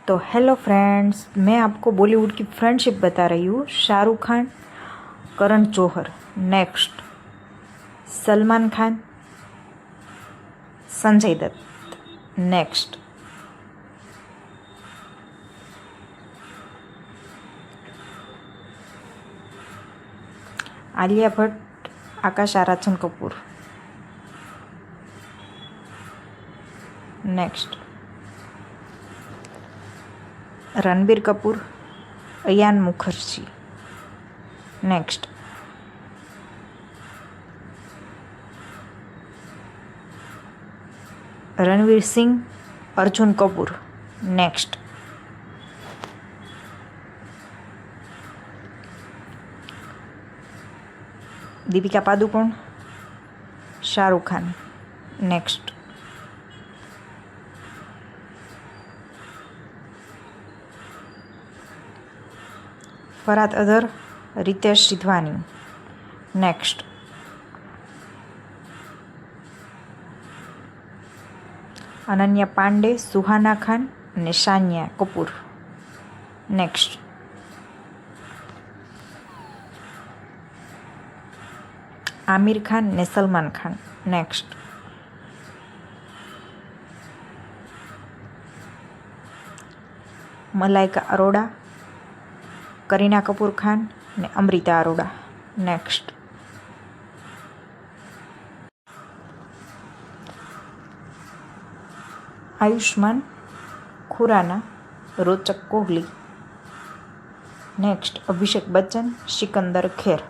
तो hello friends, मैं आपको बॉलीवुड की फ्रेंडशिप बता रही हूँ। शाहरुख खान, करण जौहर, नेक्स्ट सलमान खान, संजय दत्त, नेक्स्ट आलिया भट्ट, आकाश आराचन Kapoor, next Ranbir Kapoor, Ayan Mukerji, next Ranveer Singh, Arjun Kapoor, next Deepika Padukone, Shahrukh Khan, next Farhan Akhtar, Ritesh Sidhwani, next Ananya Panday, Suhana Khan ने शानिया कपूर, नेक्स्ट आमिर खान ने सलमान खान, नेक्स्ट मलाइका अरोड़ा, करीना कपूर खान ने अमृता अरोड़ा, नेक्स्ट आयुष्मान खुराना, रोचक कोहली, नेक्स्ट अभिषेक बच्चन, सिकंदर खेर।